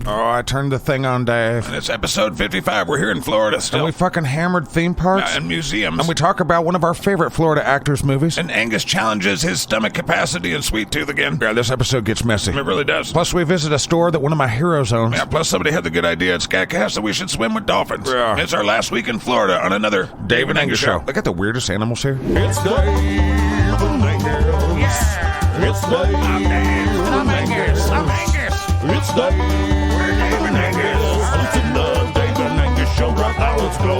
Oh, I turned the thing on, Dave. And it's episode 55. We're here in Florida still. And we fucking hammered theme parks. And museums. And we talk about one of our favorite Florida actors' movies. And Angus challenges his stomach capacity in Sweet Tooth again. Yeah, this episode gets messy. It really does. Plus, we visit a store that one of my heroes owns. Yeah, plus somebody had the good idea at SKATCAST that we should swim with dolphins. Yeah. It's our last week in Florida on another Dave and Angus show. They got the weirdest animals here. It's Dave and Angus. Yeah. It's Dave and Angus. I'm Angus. It's Dave and Angus. It's in the Dave and Angus show right now. Let's go.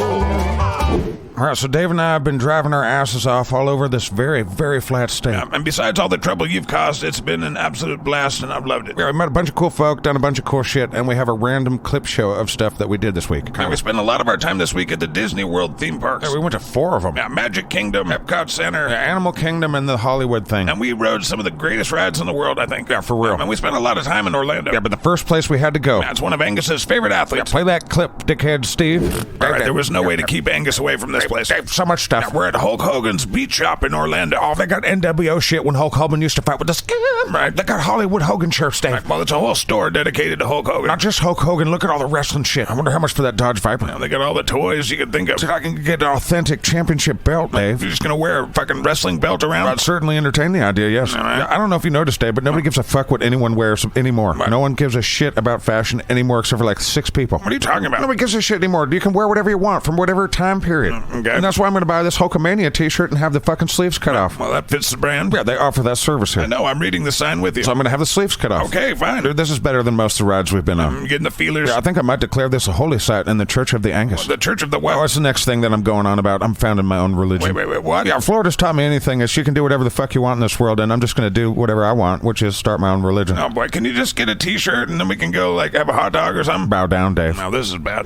All right, so Dave and I have been driving our asses off all over this very, very flat state. And besides all the trouble you've caused, it's been an absolute blast, and I've loved it. Yeah, we met a bunch of cool folk, done a bunch of cool shit, and we have a random clip show of stuff that we did this week. And we spent a lot of our time this week at the Disney World theme parks. Yeah, we went to 4 of them. Yeah, Magic Kingdom, Epcot Center, Animal Kingdom, and the Hollywood thing. and we rode some of the greatest rides in the world, I think. Yeah, for real. And we spent a lot of time in Orlando. Yeah, but the first place we had to go. That's one of Angus's favorite athletes. Play that clip, dickhead Steve. All right, there was no way to keep Angus away from this place. Dave, so much stuff. Yeah, we're at Hulk Hogan's beach shop in Orlando. Oh, they got NWO shit when Hulk Hogan used to fight with the skin. Right. They got Hollywood Hogan shirts, Dave. Right, well, it's a whole store dedicated to Hulk Hogan. Not just Hulk Hogan, look at all the wrestling shit. I wonder how much for that Dodge Viper. They got all the toys you could think of. So I can get an authentic championship belt, Dave. You're just gonna wear a fucking wrestling belt around? I'd certainly entertain the idea, yes. right. Yeah, I don't know if you noticed, Dave, but nobody gives a fuck what anyone wears anymore. Right. No one gives a shit about fashion anymore except for like 6 people. What are you talking about? Nobody gives a shit anymore. You can wear whatever you want from whatever time period. Okay. And that's why I'm going to buy this Hulkamania t-shirt and have the fucking sleeves cut off. Well, that fits the brand. Yeah, they offer that service here. I know, I'm reading the sign with you. So I'm going to have the sleeves cut off. Okay, fine. Dude, this is better than most of the rides we've been on. I'm getting the feelers. Yeah, I think I might declare this a holy site in the Church of the Angus. The Church of the what? Oh, that's the next thing that I'm going on about. I'm founding my own religion. Wait, what? Yeah, Florida's taught me anything is you can do whatever the fuck you want in this world, and I'm just going to do whatever I want, which is start my own religion. Oh, boy, can you just get a t-shirt and then we can go, like, have a hot dog or something? Bow down, Dave. Now, this is bad.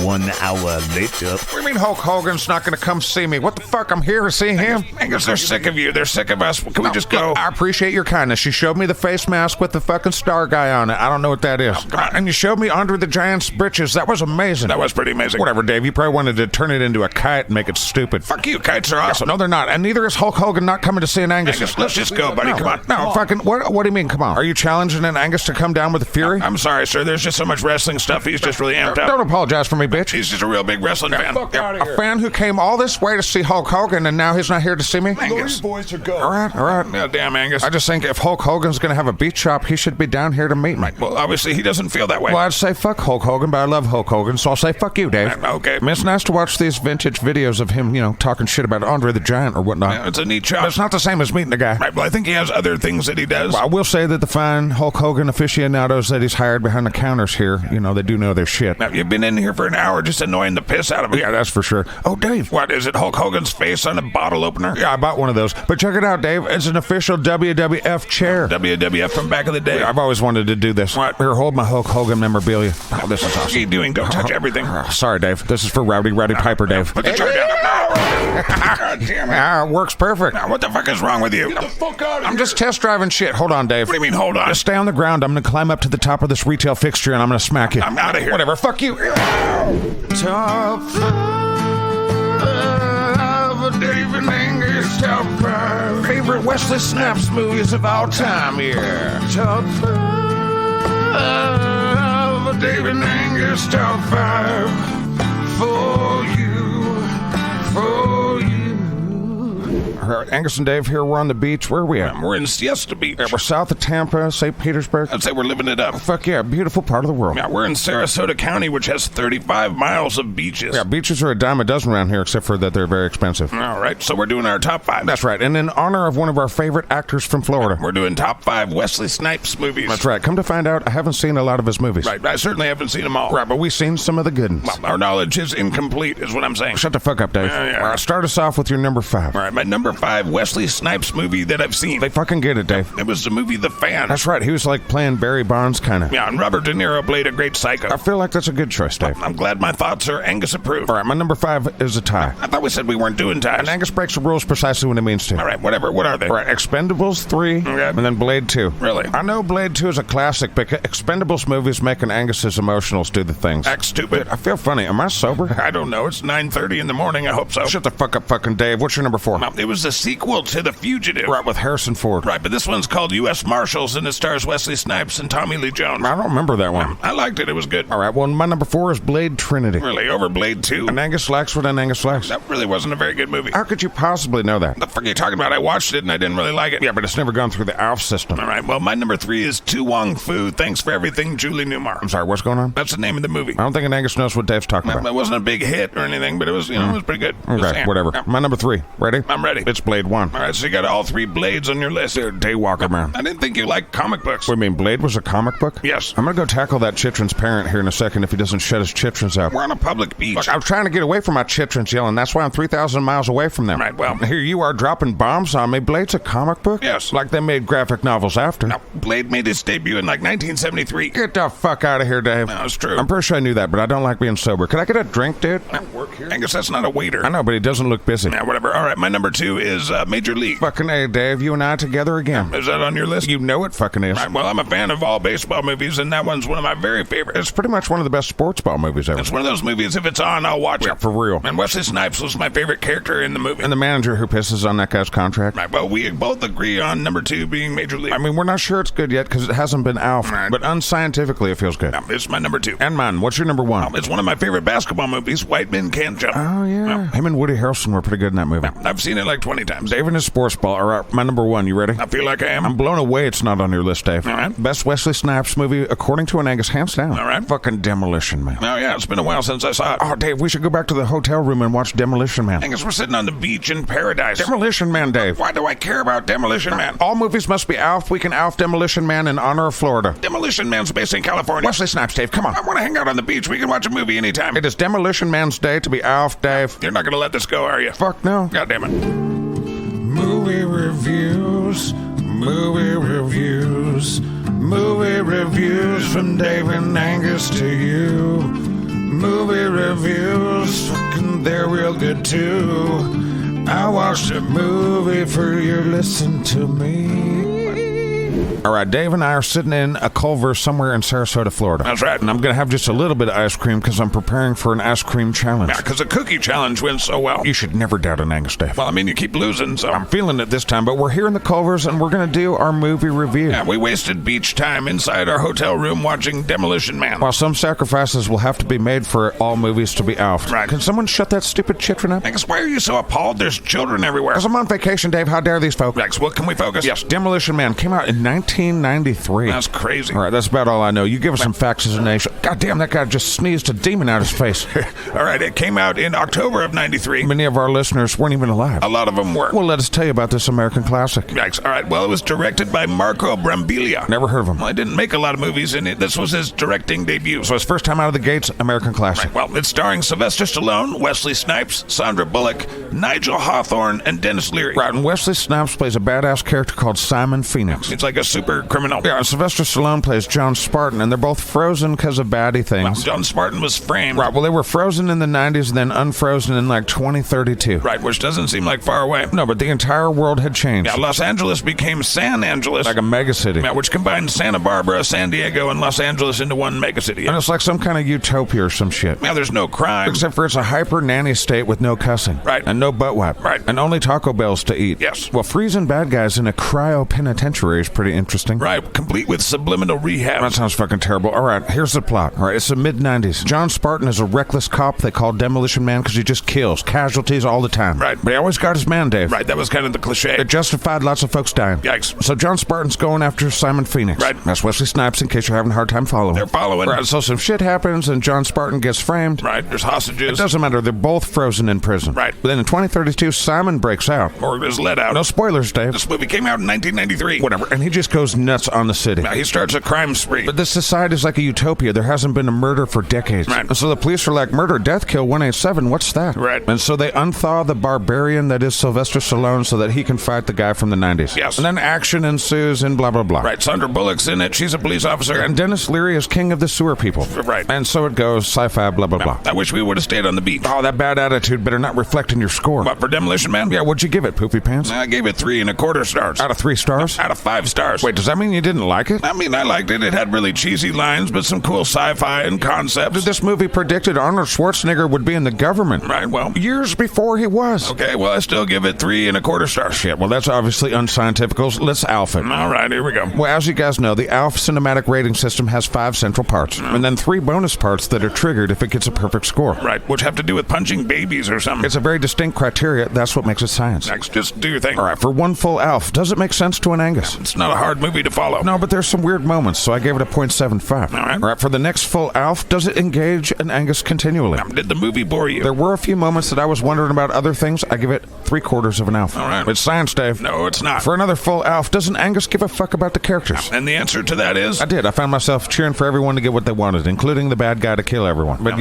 1 hour later. What do you mean Hulk Hogan's not going to come see me? What the fuck? I'm here to see him. Angus, they're sick of you. They're sick of us. Can we just go? I appreciate your kindness. You showed me the face mask with the fucking star guy on it. I don't know what that is. come on. And you showed me Andre the Giant's britches. That was amazing. That was pretty amazing. Whatever, Dave. You probably wanted to turn it into a kite and make it stupid. Fuck you. Kites are awesome. No, they're not. And neither is Hulk Hogan not coming to see an Angus. Angus, let's just go, buddy. No, Come on. No, fucking, what do you mean, come on? Are you challenging an Angus to come down with a fury? I'm sorry, sir. There's just so much wrestling stuff. He's just really amped Don't up. apologize for me, bitch. He's just a real big wrestling fan. A fan who came all this way to see Hulk Hogan and now he's not here to see me? Angus. Boys are go. All right. Yeah, damn, Angus. I just think if Hulk Hogan's going to have a beach shop, he should be down here to meet me. Well, obviously, he doesn't feel that way. Well, I'd say fuck Hulk Hogan, but I love Hulk Hogan, so I'll say fuck you, Dave. Okay. I mean, it's nice to watch these vintage videos of him, talking shit about Andre the Giant or whatnot. Yeah, it's a neat shot. But it's not the same as meeting the guy. Right, well, I think he has other things that he does. Well, I will say that the fine Hulk Hogan aficionados that he's hired behind the counters here, they do know their shit. Now, you've been in here for an hour just annoying the piss out of me. Yeah, that's for sure. Oh, Dave. What, is it Hulk Hogan's face on a bottle opener? Yeah, I bought one of those. But check it out, Dave. It's an official WWF chair. WWF from back in the day. I've always wanted to do this. What? Here, hold my Hulk Hogan memorabilia. Oh, this is What are awesome. you doing? Don't touch everything. Sorry, Dave. This is for Rowdy Piper, Dave. Put the chair down. God damn it. It works perfect. Now, what the fuck is wrong with you? Get the fuck out of I'm here. just test driving shit. Hold on, Dave. What do you mean, hold on? Just stay on the ground. I'm going to climb up to the top of this retail fixture and I'm going to smack you. I'm out of here. Whatever. Fuck you. Top 5. Dave and Angus. Top 5. Favorite Wesley Snipes movies of all time. Yeah. Top 5. Dave and Angus. Top 5. For you. For you. All right, Angus and Dave here. We're on the beach. Where are we at? We're in Siesta Beach. We're south of Tampa, St. Petersburg. I'd say we're living it up. Fuck yeah, beautiful part of the world. Yeah, we're in Sarasota County, which has 35 miles of beaches. Yeah, beaches are a dime a dozen around here, except for that they're very expensive. All right, so we're doing our top 5. That's right, and in honor of one of our favorite actors from Florida. We're doing top 5 Wesley Snipes movies. That's right. Come to find out, I haven't seen a lot of his movies. Right, I certainly haven't seen them all. Right, but we've seen some of the good ones. Well, our knowledge is incomplete, is what I'm saying. Shut the fuck up, Dave. Yeah. All right, start us off with your number 5. All right, my number 5 Wesley Snipes movie that I've seen. They fucking get it, Dave. It was the movie The Fan. That's right, he was like playing Barry Bonds, kind of. Yeah, and Robert De Niro played a great psycho. I feel like that's a good choice, Dave. I'm glad my thoughts are Angus approved. All right, my number 5 is a tie. I thought we said we weren't doing ties. And Angus breaks the rules precisely when he means to. All right, whatever. What are they? All right, Expendables 3, Okay. and then Blade 2. Really? I know Blade 2 is a classic, but Expendables movies making Angus's emotionals do the things. Act stupid. I feel funny. Am I sober? I don't know. It's 9:30 in the morning. I hope so. Shut the fuck up, fucking Dave. What's your number 4? It was the sequel to The Fugitive. Right, with Harrison Ford. Right, but this one's called U.S. Marshals, and it stars Wesley Snipes and Tommy Lee Jones. I don't remember that one. I liked it. It was good. All right, well, my number 4 is Blade Trinity. Really, over Blade 2? And Angus likes what an Angus likes. That really wasn't a very good movie. How could you possibly know that? The fuck are you talking about? I watched it and I didn't really like it. Yeah, but it's never gone through the ALF system. All right, well, my number 3 is Tu Wong Fu, Thanks for Everything, Julie Newmar. I'm sorry, what's going on? That's the name of the movie. I don't think an Angus knows what Dave's talking about. It wasn't a big hit or anything, but it was, it was pretty good. Okay, whatever. Yeah. My number 3. Ready? I'm ready. It's Blade 1. All right, so you got all 3 Blades on your list. Daywalker, man. I didn't think you liked comic books. What do you mean, Blade was a comic book? Yes. I'm gonna go tackle that chitrin's parent here in a second if he doesn't shut his chitrins out. We're on a public beach. Look, I'm trying to get away from my chitrins yelling. That's why I'm 3,000 miles away from them. Right, well. Here you are dropping bombs on me. Blade's a comic book? Yes. Like they made graphic novels after. Now, Blade made his debut in like 1973. Get the fuck out of here, Dave. No, it's true. I'm pretty sure I knew that, but I don't like being sober. Could I get a drink, dude? Work here? Angus, that's not a waiter. I know, but he doesn't look busy. Yeah, whatever. All right, my number 2 is Major League. Fucking A, Dave. You and I together again. Is that on your list? You know it fucking is. Right, well, I'm a fan of all baseball movies, and that one's one of my very favorites. It's pretty much one of the best sports ball movies ever. It's one of those movies, if it's on, I'll watch it. For real. And Wesley Snipes was my favorite character in the movie. And the manager who pisses on that guy's contract. Right, well, we both agree on number 2 being Major League. I mean, we're not sure it's good yet because it hasn't been ALF, Right. but unscientifically it feels good. No, it's my number 2. And mine. What's your number 1? It's one of my favorite basketball movies, White Men Can't Jump. Oh, yeah. Him and Woody Harrelson were pretty good in that movie. I've seen it like 20 times. Dave and his sports ball. All right, my number 1. You ready? I feel like I am. I'm blown away it's not on your list, Dave. All right. Best Wesley Snipes movie, according to an Angus, hands down. All right. Fucking Demolition Man. Oh, yeah, it's been a while since I saw it. Oh, Dave, we should go back to the hotel room and watch Demolition Man. Angus, we're sitting on the beach in paradise. Demolition Man, Dave. Why do I care about Demolition Man? All movies must be ALF. We can ALF Demolition Man in honor of Florida. Demolition Man's based in California. Wesley Snipes, Dave, come on. I want to hang out on the beach. We can watch a movie anytime. It is Demolition Man's day to be ALF, Dave. You're not going to let this go, are you? Fuck no. God damn it. Movie reviews, movie reviews, movie reviews from Dave and Angus to you. Movie reviews, fucking they're real good too. I watched a movie for you, listen to me. All right, Dave and I are sitting in a Culver somewhere in Sarasota, Florida. That's right. And I'm going to have just a little bit of ice cream because I'm preparing for an ice cream challenge. Yeah, because the cookie challenge went so well. You should never doubt an Angus, Dave. Well, I mean, you keep losing, so. I'm feeling it this time, but we're here in the Culvers and we're going to do our movie review. Yeah, we wasted beach time inside our hotel room watching Demolition Man. While some sacrifices will have to be made for all movies to be ALF. Right. Can someone shut that stupid chitrin up? Angus, why are you so appalled? There's children everywhere. Because I'm on vacation, Dave. How dare these folks? Rex, well, can we focus? Yes, Demolition Man came out in 1993. That's crazy. All right, that's about all I know. You give us some facts as a nation. God damn, that guy just sneezed a demon out his face. All right, it came out in October of 93. Many of our listeners weren't even alive. A lot of them were. Well, let us tell you about this American classic. Yikes. All right, well, it was directed by Marco Brambilla. Never heard of him. Well, he didn't make a lot of movies, and this was his directing debut. So his first time out of the gates, American classic. Right, well, it's starring Sylvester Stallone, Wesley Snipes, Sandra Bullock, Nigel Hawthorne, and Dennis Leary. Right, and Wesley Snipes plays a badass character called Simon Phoenix. It's like a super criminal. Yeah, and Sylvester Stallone plays John Spartan, and they're both frozen because of baddie things. Well, John Spartan was framed. Right, well, they were frozen in the 90s and then unfrozen in like 2032. Right, which doesn't seem like far away. No, but the entire world had changed. Yeah, Los Angeles became San Angeles. Like a megacity. Yeah, which combined Santa Barbara, San Diego, and Los Angeles into one megacity. And it's like some kind of utopia or some shit. Yeah, there's no crime. Except for it's a hyper nanny state with no cussing. Right. And no butt wipe. Right. And only Taco Bells to eat. Yes. Well, freezing bad guys in a cryo penitentiary is pretty interesting. Right, complete with subliminal rehab. That sounds fucking terrible. All right, here's the plot. All right, it's the mid-90s. John Spartan is a reckless cop they call Demolition Man because he just kills casualties all the time. Right. But he always got his man, Dave. Right, that was kind of the cliche. It justified lots of folks dying. Yikes. So John Spartan's going after Simon Phoenix. Right. That's Wesley Snipes in case you're having a hard time following. They're following. Right, so some shit happens and John Spartan gets framed. Right, there's It hostages. doesn't matter. They're both frozen in prison. Right. But then in 2032, Simon breaks out. Or is let out. No spoilers, Dave. This movie came out in 1993. Whatever. And he just goes nuts on the city. Now, he starts a crime spree. But this society is like a utopia. There hasn't been a murder for decades. Right. And so the police are like, murder, death, kill, 187. What's that? Right. And so they unthaw the barbarian that is Sylvester Stallone so that he can fight the guy from the 90s. Yes. And then action ensues and blah, blah, blah. Right, Sandra Bullock's in it. She's a police officer. And Dennis Leary is king of the sewer people. Right. And so it goes, sci-fi, blah, blah, blah. I wish we would have stayed on the beach. Oh, that bad attitude better not reflect in your score. But for Demolition Man? Yeah, what'd you give it, Poopy Pants? I gave it 3 1/4 stars. Out of 3 stars? Out of 5 stars. stars. Wait, does that mean you didn't like it? I mean, I liked it. It had really cheesy lines, but some cool sci-fi and concepts. This movie predicted Arnold Schwarzenegger would be in the government. Right, well, Years before he was. okay, well, I still give it 3 1/4 stars. Shit, well, that's obviously unscientific. Let's ALF it. All right, here we go. Well, as you guys know, the ALF cinematic rating system has 5 central parts, and then 3 bonus parts that are triggered if it gets a perfect score. Right, which have to do with punching babies or something. It's a very distinct criteria. That's what makes it science. Next, just do your thing. All right, for one full ALF, does it make sense to an Angus? It's not a hard movie to follow. No, but there's some weird moments, so I gave it a 0.75. All right. For the next full ALF, does it engage an Angus continually? Did the movie bore you? There were a few moments that I was wondering about other things. I give it 3/4 of an ALF. All right. It's science, Dave. No, it's not. For another full ALF, doesn't Angus give a fuck about the characters? And the answer to that is? I did. I found myself cheering for everyone to get what they wanted, including the bad guy to kill everyone. But,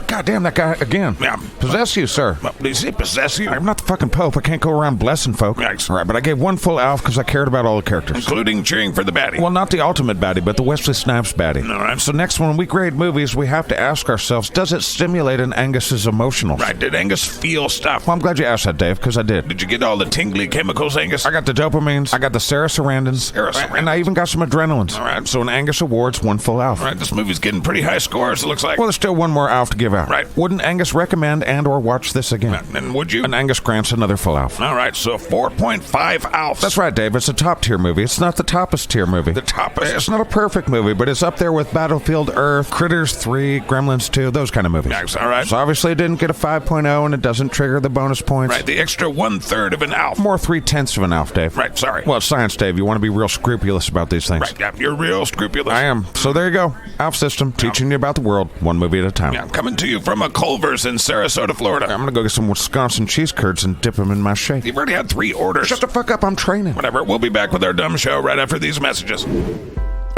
God damn that guy again. Yeah. Possess you, sir. Does he possess you? I'm not the fucking Pope. I can't go around blessing folk. Yikes. All right, but I gave 1 full ALF because I cared about all the characters. Including cheering for the baddie. Well, not the ultimate baddie, but the Wesley Snipes baddie. All right. So next, when we grade movies, we have to ask ourselves, does it stimulate an Angus's emotionals? Right, did Angus feel stuff? Well, I'm glad you asked that, Dave, because I did. Did you get all the tingly chemicals, Angus? I got the dopamines, I got the sarasarandins, and I even got some adrenalines. All right. So an Angus awards 1 full ALF. All right, this movie's getting pretty high scores, it looks like. Well, there's still 1 more ALF to give out. Right. Wouldn't Angus recommend and or watch this again? And would you? An Angus grants another full ALF. All right, so 4.5 ALFs. That's right, Dave. It's a top-tier movie. It's not the toppest tier movie. The toppest? It's not a perfect movie, but it's up there with Battlefield Earth, Critters 3, Gremlins 2, those kind of movies. Nice, all right. So obviously it didn't get a 5.0 and it doesn't trigger the bonus points. Right, the extra 1/3 of an ALF. More 3/10 of an ALF, Dave. Right, sorry. Well, it's science, Dave. You want to be real scrupulous about these things. Right, yeah, you're real scrupulous. I am. So there you go. ALF system, teaching you about the world, 1 movie at a time. Yeah, I'm coming to you from a Culver's in Sarasota, Florida. I'm going to go get some Wisconsin cheese curds and dip them in my shake. You've already had 3 orders. Shut the fuck up. I'm training. Whatever, we'll be back with our dumb show right after these messages.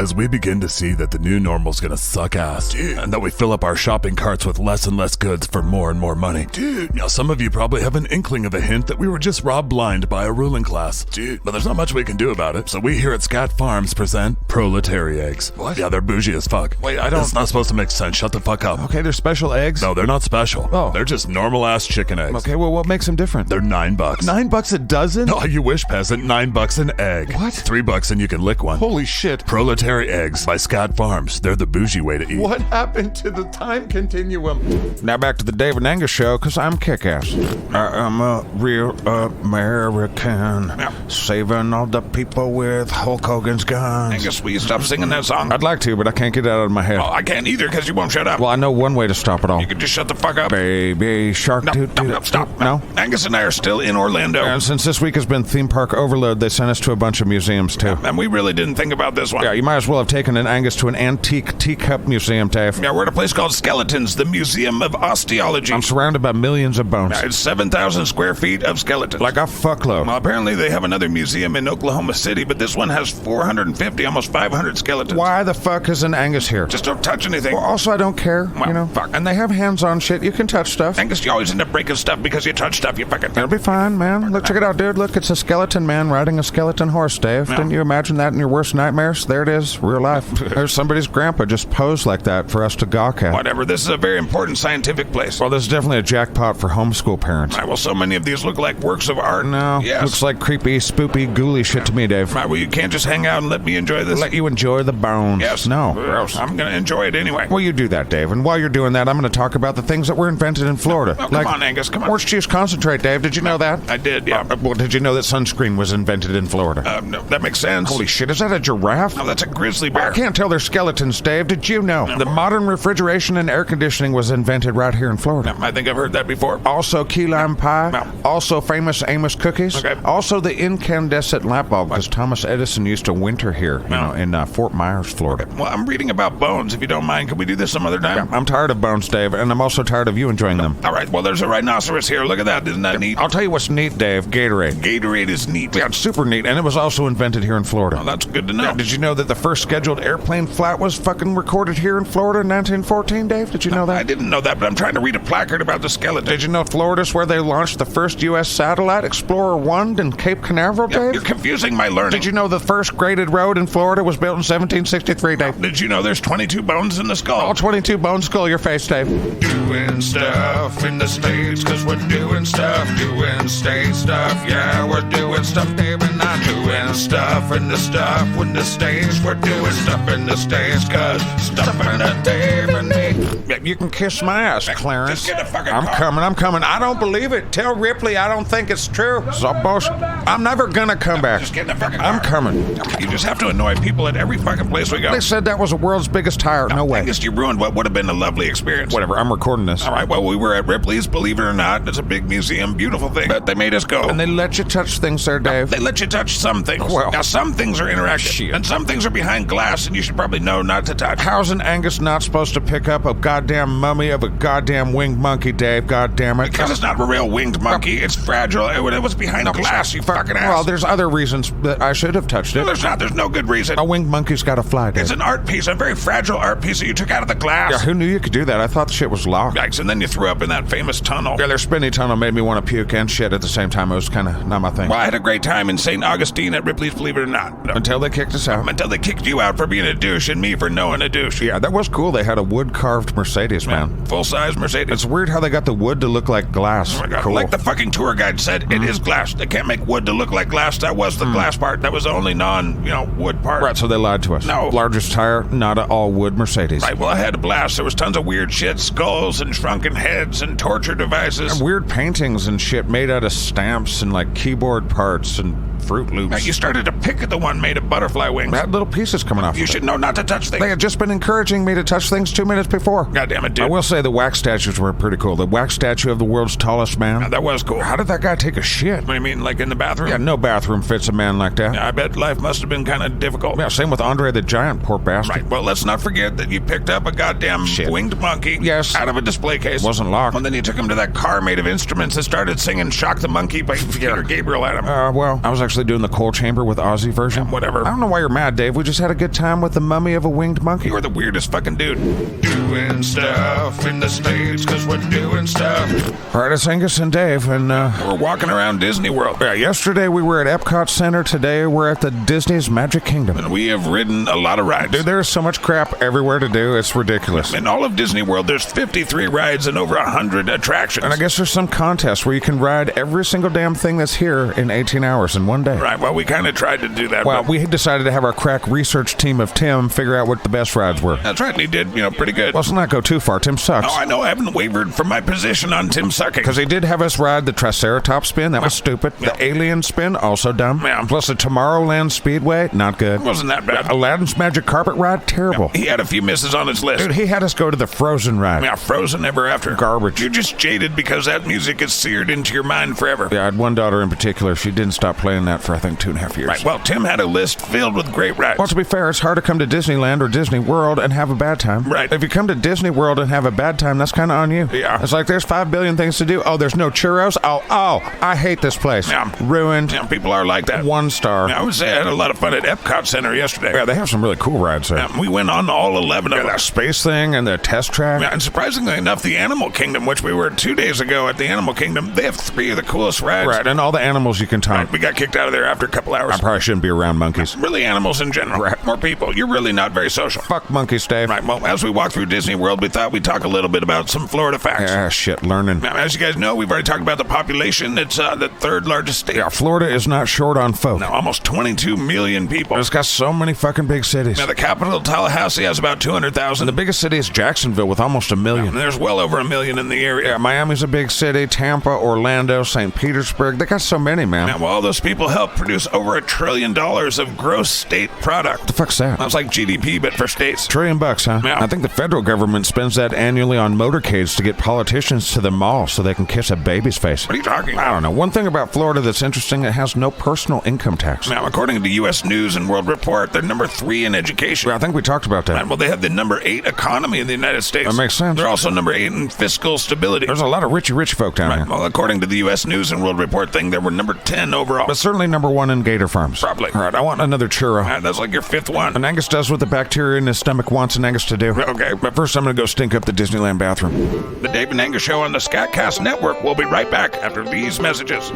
As we begin to see that the new normal's gonna suck ass, and that we fill up our shopping carts with less and less goods for more and more money. Now some of you probably have an inkling of a hint that we were just robbed blind by a ruling class. But there's not much we can do about it. So we here at Scat Farms present Proletary Eggs. What? Yeah, they're bougie as fuck. Wait, I don't... It's not supposed to make sense. Shut the fuck up. Okay, they're special eggs? No, they're not special. Oh. They're just normal-ass chicken eggs. Okay, well, what makes them different? They're $9. $9 a dozen? Oh, you wish, peasant. $9 an egg. What? $3 and you can lick one. Holy shit. Proletary Eggs by Scat Farms. They're the bougie way to eat. What happened to the time continuum? Now back to the Dave and Angus show, because I'm kick-ass. I'm a real American, saving all the people with Hulk Hogan's guns. Angus, will you stop singing that song? I'd like to, but I can't get it out of my head. Oh, I can't either because you won't shut up. Well, I know one way to stop it all. You can just shut the fuck up. Baby shark. No, stop. No? Angus and I are still in Orlando. And since this week has been theme park overload, they sent us to a bunch of museums, too. And we really didn't think about this one. Yeah, you might as well have taken an Angus to an antique teacup museum, Dave. Yeah, we're at a place called Skeletons, the Museum of Osteology. I'm surrounded by millions of bones. It's 7,000 square feet of skeletons. Like a fuckload. Well, apparently they have another museum in Oklahoma City, but this one has 450, almost 500 skeletons. Why the fuck is an Angus here? Just don't touch anything. Well, also, I don't care, Well, fuck. And they have hands-on shit. You can touch stuff. Angus, you always end up breaking stuff because you touch stuff, you fucking... It'll be fine, man. Look, check it out, dude. Look, it's a skeleton man riding a skeleton horse, Dave. No. Didn't you imagine that in your worst nightmares? There it is, real life. There's somebody's grandpa just posed like that for us to gawk at. Whatever, this is a very important scientific place. Well, this is definitely a jackpot for homeschool parents. Right, well, so many of these look like works of art. No, Yes. looks like creepy, spoopy, ghouly shit to me, Dave. Right, well, you can't just hang out and let me enjoy this. Let you enjoy the bones. Yes. No. Gross. I'm going to enjoy it anyway. Well, you do that, Dave. And while you're doing that, I'm going to talk about the things that were invented in Florida. Oh, come on, Angus, come on. Orange juice concentrate, Dave. Did you know that? I did, yeah. Well, did you know that sunscreen was invented in Florida? No, that makes sense. Holy shit, is that a giraffe? No, that's a grizzly bear. I can't tell they're skeletons, Dave. Did you know? The modern refrigeration and air conditioning was invented right here in Florida. I think I've heard that before. Also key lime pie. No. Also famous Amos cookies. Okay. Also the incandescent light bulb, because Thomas Edison used to winter here, in Fort Myers, Florida. Well, I'm reading about bones. If you don't mind, can we do this some other time? I'm tired of bones, Dave, and I'm also tired of you enjoying them. All right, well, there's a rhinoceros here. Look at that. Isn't that neat? I'll tell you what's neat, Dave. Gatorade. Gatorade is neat. Yeah, it's super neat, and it was also invented here in Florida. Well, that's good to know. Yeah, did you know that the first scheduled airplane flight was fucking recorded here in Florida in 1914, Dave? Did you know that? I didn't know that, but I'm trying to read a placard about the skeleton. Did you know Florida's where they launched the first U.S. satellite, Explorer 1 in Cape Canaveral, Dave? You're confusing my learning. Did you know the first graded road in Florida was built in 1763, Dave? Did you know there's 22 bones in the skull? All 22 bones skull your face, Dave. Doing stuff in the States, cause we're doing stuff, doing state stuff, yeah, we're doing stuff, Dave and I doing stuff in the stuff in the States, we're doing stuff in the States, cause stuff in the Dave and me. Yeah, you can kiss my ass, Clarence. Just get the fucking I'm car. coming. I don't believe it. Tell Ripley I don't think it's true. So bullshit. I'm never gonna come back. Just get in the fucking I'm car. coming. You just have to annoy people at every fucking place we go. They said that was the world's biggest tire. No way. Angus, you ruined what would have been a lovely experience. Whatever, I'm recording this. All right, well, we were at Ripley's, believe it or not. It's a big museum, beautiful thing. But they made us go. And they let you touch things there, Dave. They let you touch some things. Well, now, some things are interactive. shit. And some things are behind glass, and you should probably know not to touch. How's an Angus not supposed to pick up a goddamn mummy of a goddamn winged monkey, Dave? God damn it. Because it's not a real winged monkey. It's fragile. It was behind glass, you fucking ass. Well, there's other reasons that I should have touched it. No, there's not. There's no good reason. A winged monkey's got to fly, Dave. It's an art piece, a very fragile art piece that you took out of the glass. Yeah, who knew you could do that? I thought the shit was locked. Yikes, and then you threw up in that famous tunnel. Yeah, their spinny tunnel made me want to puke and shit at the same time. It was kind of not my thing. Well, I had a great time in St. Augustine at Ripley's, believe it or not. No. Until they kicked us out. Until they kicked you out for being a douche and me for knowing a douche. Yeah, that was cool. They had a wood-carved Mercedes, man. Full-size Mercedes. It's weird how they got the wood to look like glass. Oh my God. Cool. Like the fucking tour guide said, it is glass. They can't make wood to look like glass. That was the glass part. That was the only wood part. Right, so they lied to us. No. Largest tire, not an all-wood Mercedes. Right, well, I had a blast. There was tons of weird shit, skulls and shrunken heads and torture devices. And weird paintings and shit made out of stamps and like keyboard parts and Fruit Loops. Now, you started to pick at the one made of butterfly wings. Had little pieces coming off. You should know not to touch things. They had just been encouraging me to touch things 2 minutes before. God damn it, dude. I will say the wax statues were pretty cool. The wax statue of the world's tallest man. Now, that was cool. How did that guy take a shit? What do you mean, like in the bathroom? Yeah, no bathroom fits a man like that. I bet life must have been kind of difficult. Yeah, same with Andre the Giant, poor bastard. Right, well, let's not forget that you picked up a goddamn winged monkey Yes. out of a display case. Wasn't locked. And then you took him to that car made of instruments and started singing Shock the Monkey by Peter Gabriel at him. Well, I was actually doing the Coal Chamber with Ozzy version. Yeah, whatever. I don't know why you're mad, Dave. We just had a good time with the mummy of a winged monkey. You were the weirdest fucking dude. Doing stuff in the States, cause we're doing stuff. All right, it's Angus and Dave, and We're walking around Disney World. yeah, yesterday we were at Epcot Center. Today we're at the Disney's Magic Kingdom. And we have ridden a lot of rides. Dude, there's so much crap everywhere to do. It's ridiculous. In all of Disney World, there's 53 rides and over 100 attractions. And I guess there's some contest where you can ride every single damn thing that's here in 18 hours in one day. Right, well, we kind of tried to do that. Well, but we decided to have our crack research team of Tim figure out what the best rides were. that's right, and he did, pretty good. Let's not go too far. Tim sucks. Oh, I know, I haven't wavered from my position on Tim sucking. Because he did have us ride the Triceratops spin. That was stupid. Yeah. The Alien spin, also dumb. Yeah. Plus the Tomorrowland Speedway, not good. Wasn't that bad. Aladdin's Magic Carpet Ride, terrible. He had a few misses on his list. Dude, he had us go to the Frozen ride. Yeah, Frozen Ever After. Garbage. You're just jaded because that music is seared into your mind forever. Yeah, I had one daughter in particular. She didn't stop playing that for, I think, 2.5 years. Right, well, Tim had a list filled with great rides. Well, to be fair, it's hard to come to Disneyland or Disney World and have a bad time. Right. If you come to Disney World and have a bad time, that's kind of on you. Yeah. It's like there's 5 billion things to do. Oh, there's no churros? Oh, I hate this place. Yeah. Ruined. Yeah, people are like that. 1 star. I would say I had a lot of fun at Epcot Center yesterday. Yeah, they have some really cool rides there. We went on all 11 of them. That space thing and the test track. Yeah, and surprisingly enough, the Animal Kingdom, which we were 2 days ago at the Animal Kingdom, they have 3 of the coolest rides. Right, and all the animals you can time. We got kicked out of there after a couple hours. I probably shouldn't be around monkeys. Really animals in general. Right. More people. You're really not very social. Fuck monkeys, Dave. Right, well, as we walk through Disney World, we thought we'd talk a little bit about some Florida facts. Yeah, shit, learning. Now, as you guys know, we've already talked about the population. It's the 3rd largest state. Yeah, Florida is not short on folk. Now, almost 22 million people. It's got so many fucking big cities. Now, the capital, Tallahassee, has about 200,000. The biggest city is Jacksonville with almost 1 million. And there's well over 1 million in the area. Yeah, Miami's a big city. Tampa, Orlando, St. Petersburg. They got so many, man. Now, all those people help produce over $1 trillion of gross state product. What the fuck's that? That's like GDP, but for states. $1 trillion, huh? Yeah. I think the federal government spends that annually on motorcades to get politicians to the mall so they can kiss a baby's face. What are you talking about? I don't know. One thing about Florida that's interesting, it has no personal income tax. Now, according to the U.S. News and World Report, they're number 3 in education. I think we talked about that. Well, they have the number 8 economy in the United States. That makes sense. They're also number 8 in fiscal stability. There's a lot of rich folk down here. Well, according to the U.S. News and World Report thing, they were number 10 overall. But certainly number 1 in gator farms. Probably. All right, I want another churro. That's like your 5th one. And Angus does what the bacteria in his stomach wants an Angus to do. Okay. But first I'm going to go stink up the Disneyland bathroom. The Dave and Angus Show on the SKATCAST Network. We'll be right back after these messages.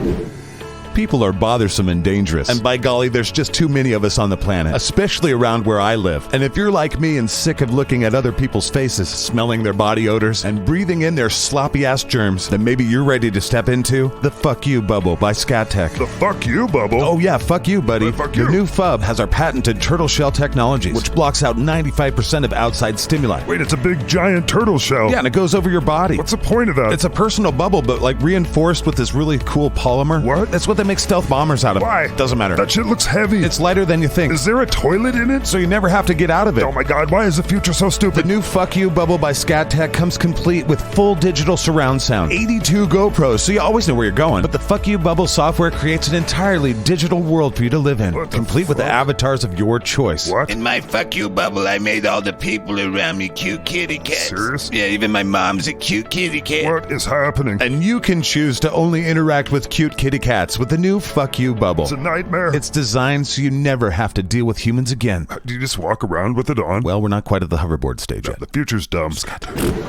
People are bothersome and dangerous, and by golly, there's just too many of us on the planet, especially around where I live. And if you're like me and sick of looking at other people's faces, smelling their body odors, and breathing in their sloppy-ass germs, then maybe you're ready to step into the Fuck You Bubble by SKATTech. The fuck you, Bubble? Oh yeah, fuck you, buddy. Fuck Your you. new FUB has our patented turtle shell technologies, which blocks out 95% of outside stimuli. Wait, it's a big giant turtle shell. Yeah, and it goes over your body. What's the point of that? It's a personal bubble, but like reinforced with this really cool polymer. What? That's what they make stealth bombers out of. Why? Doesn't matter. That shit looks heavy. It's lighter than you think. Is there a toilet in it? So you never have to get out of it. Oh my god, why is the future so The stupid? new Fuck You Bubble by SKATTech comes complete with full digital surround sound, 82 GoPros, so you always know where you're going. But the Fuck You Bubble software creates an entirely digital world for you to live in, What the complete with the fuck? avatars of your choice. What? In my Fuck You Bubble, I made all the people around me cute kitty cats. Serious? Yeah, even my mom's a cute kitty cat. What is happening? And you can choose to only interact with cute kitty cats with the new Fuck You Bubble. It's a nightmare. It's designed so you never have to deal with humans again. Do you just walk around with it on? Well, we're not quite at the hoverboard stage yet. The future's dumb.